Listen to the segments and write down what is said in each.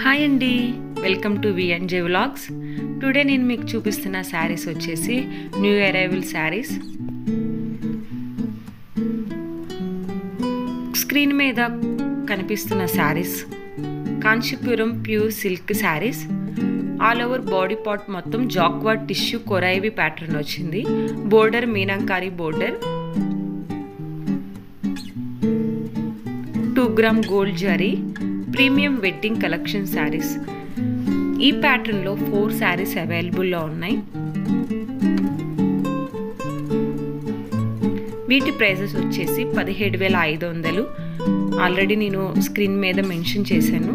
Hi అండి, welcome to VNJ vlogs. Today నేను మీకు చూపిస్తున్న శారీస్ వచ్చేసి న్యూ అరైవల్ శారీస్. స్క్రీన్ మీద కనిపిస్తున్న sarees Kanchipuram pure silk sarees. All over body part మొత్తం జాక్వార్డ్ టిష్యూ కొరైవి ప్యాటర్న్ వచ్చింది. Border meenakari border, 2 gram gold zari, premium wedding collection sarees. ఈ ప్యాటర్న్లో 4 శారీస్ అవైలబుల్లో ఉన్నాయి. వీటి ప్రైజెస్ వచ్చేసి 17,500. ఆల్రెడీ నేను స్క్రీన్ మీద మెన్షన్ చేశాను.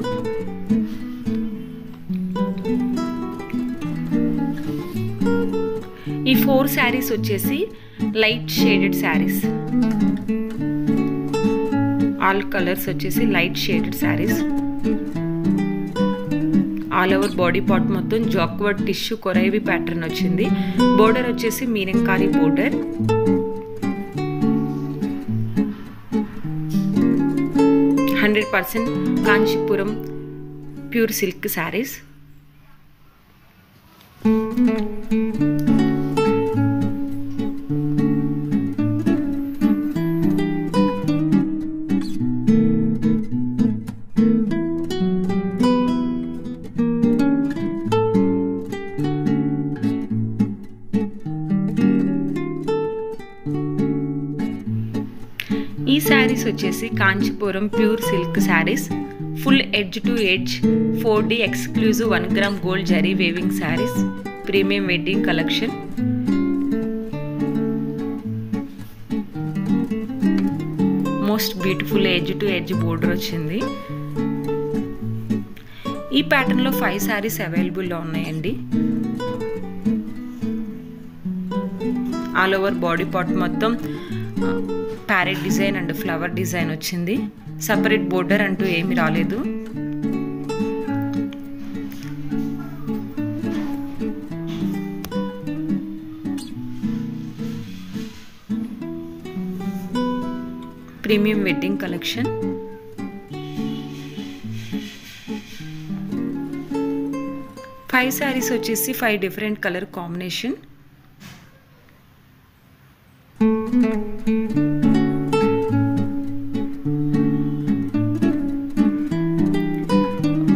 ఈ 4 శారీస్ వచ్చేసి light shaded sarees. All colours వచ్చేసి light shaded sarees. All over body part మొత్తం జాక్వార్డ్ టిష్యూ కొరైవి ప్యాటర్న్ వచ్చింది. బోర్డర్ వచ్చేసి meenakari border. %100% Kanchipuram pure silk sarees. ఈ శారీస్ వచ్చేసి Kanchipuram pure silk sarees. Full edge to edge 4D exclusive 1 gram gold zari weaving sarees. Premium wedding collection. Most beautiful edge to edge border వచ్చింది. ఈ ప్యాటర్న్లో 5 sarees అవైలబుల్లో ఉన్నాయండి. All over body part మొత్తం parrot design and flower design వచ్చింది. Separate border అంటూ ఏమి రాలేదు. Premium wedding collection. Five saris వచ్చేసి 5 డిఫరెంట్ కలర్ కాంబినేషన్.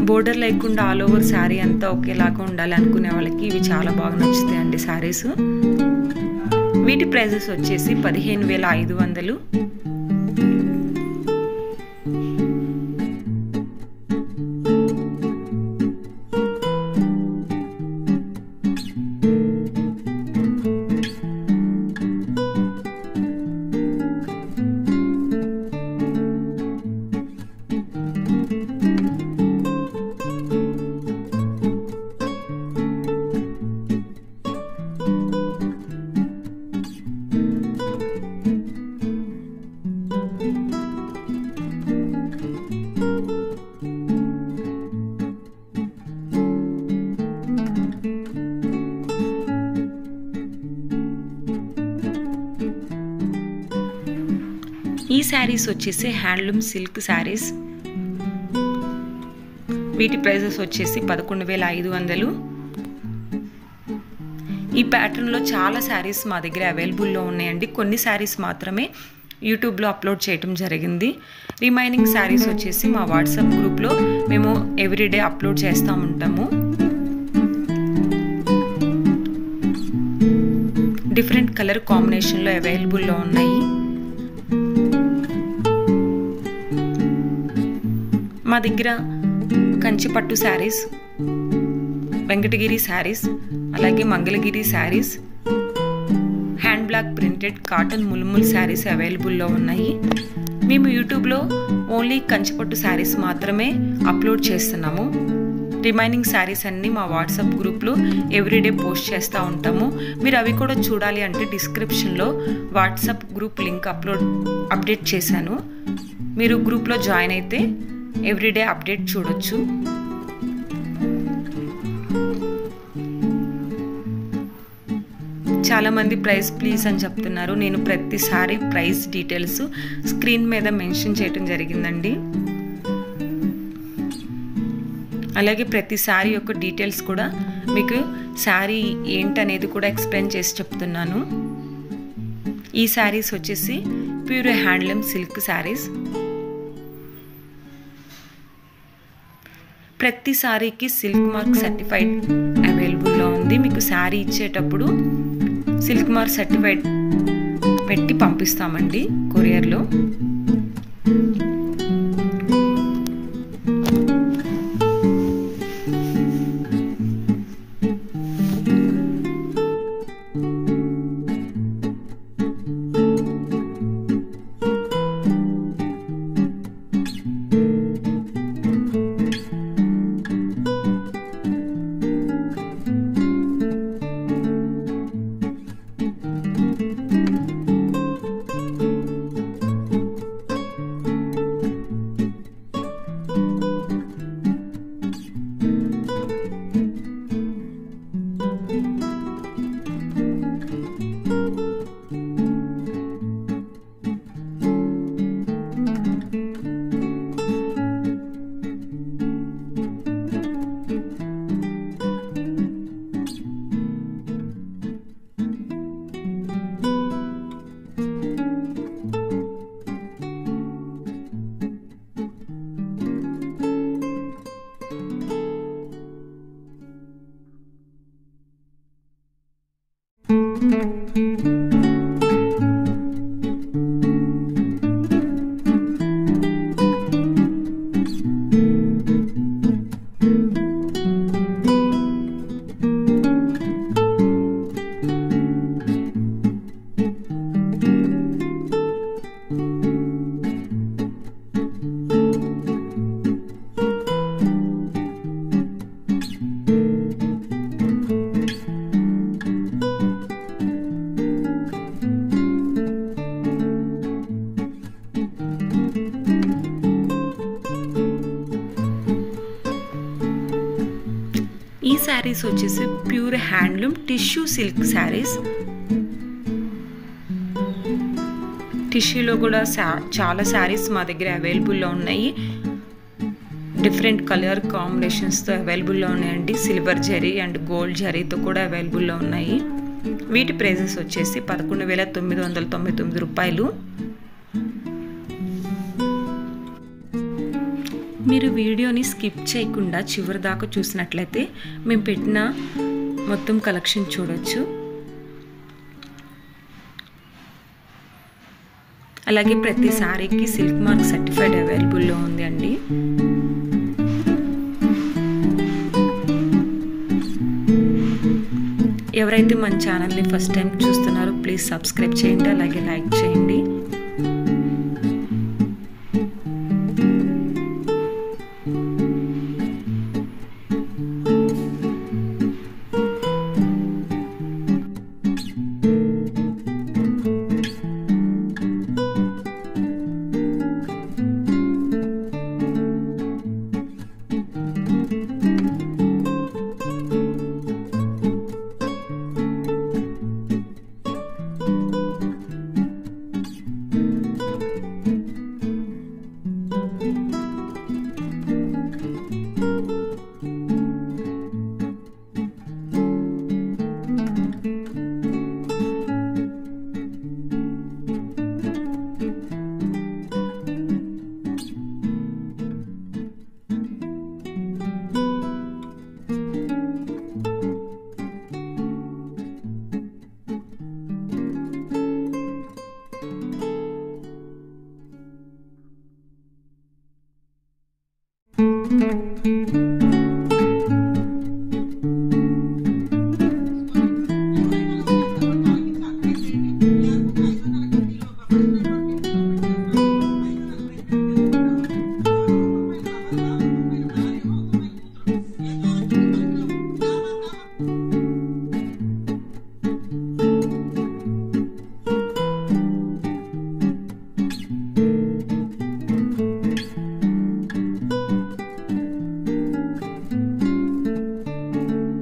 బోర్డర్ లేకుండా ఆల్ ఓవర్ శారీ అంతా ఒకేలాగా ఉండాలి అనుకునే వాళ్ళకి ఇవి చాలా బాగా నచ్చుతాయండి శారీస్. వీటి ప్రైజెస్ వచ్చేసి 15,500. ఈ శారీస్ వచ్చేసి హ్యాండ్లూమ్ సిల్క్ శారీస్. వీటి ప్రైజెస్ వచ్చేసి 11,500. ఈ ప్యాటర్న్లో చాలా శారీస్ మా దగ్గర అవైలబుల్లో ఉన్నాయండి. కొన్ని శారీస్ మాత్రమే యూట్యూబ్లో అప్లోడ్ చేయటం జరిగింది. రిమైనింగ్ శారీస్ వచ్చేసి మా వాట్సాప్ గ్రూప్లో మేము ఎవ్రీడే అప్లోడ్ చేస్తూ ఉంటాము. డిఫరెంట్ కలర్ కాంబినేషన్లో అవైలబుల్లో ఉన్నాయి. మా దగ్గర కంచిపట్టు శారీస్, వెంకటగిరి శారీస్, అలాగే Mangalagiri saris, hand block printed cotton mulmul saris అవైలబుల్లో ఉన్నాయి. మేము యూట్యూబ్లో ఓన్లీ కంచిపట్టు శారీస్ మాత్రమే అప్లోడ్ చేస్తున్నాము. రిమైనింగ్ శారీస్ అన్నీ మా వాట్సాప్ గ్రూప్లో ఎవ్రీడే పోస్ట్ చేస్తూ ఉంటాము. మీరు అవి కూడా చూడాలి అంటే డిస్క్రిప్షన్లో వాట్సాప్ గ్రూప్ లింక్ అప్డేట్ చేశాను. మీరు గ్రూప్లో జాయిన్ అయితే ఎవ్రీడే అప్డేట్ చూడొచ్చు. చాలామంది ప్రైస్ ప్లీజ్ అని చెప్తున్నారు. నేను ప్రతిసారి ప్రైస్ డీటెయిల్స్ స్క్రీన్ మీద మెన్షన్ చేయడం జరిగిందండి. అలాగే ప్రతి శారీ యొక్క డీటెయిల్స్ కూడా మీకు శారీ ఏంటనేది కూడా ఎక్స్ప్లెయిన్ చేసి చెప్తున్నాను. ఈ శారీస్ వచ్చేసి ప్యూర్ హ్యాండ్లూమ్ సిల్క్ శారీస్. ప్రతి శారీకి సిల్క్ మార్క్ సర్టిఫైడ్ అవైలబుల్లో ఉంది. మీకు శారీ ఇచ్చేటప్పుడు సిల్క్ మార్క్ సర్టిఫైడ్ పెట్టి పంపిస్తామండి కొరియర్లో. ఈ శారీస్ వచ్చేసి pure handloom tissue silk sarees. టిష్యూలో కూడా చాలా శారీస్ మా దగ్గర అవైలబుల్లో ఉన్నాయి. డిఫరెంట్ కలర్ కాంబినేషన్స్తో అవైలబుల్లో ఉన్నాయండి. సిల్వర్ జరీ అండ్ గోల్డ్ జరీతో కూడా అవైలబుల్లో ఉన్నాయి. వీటి ప్రైజెస్ వచ్చేసి 11,999 రూపాయలు. మీరు వీడియోని స్కిప్ చేయకుండా చివరి దాకా చూసినట్లయితే మేము పెట్టిన మొత్తం కలెక్షన్ చూడొచ్చు. అలాగే ప్రతి శారీకి సిల్క్ మార్క్ సర్టిఫైడ్ అవైలబుల్లో ఉంది అండి. ఎవరైతే మన ఛానల్ని ఫస్ట్ టైం చూస్తున్నారో ప్లీజ్ సబ్స్క్రైబ్ చేయండి, అలాగే లైక్ చేయండి.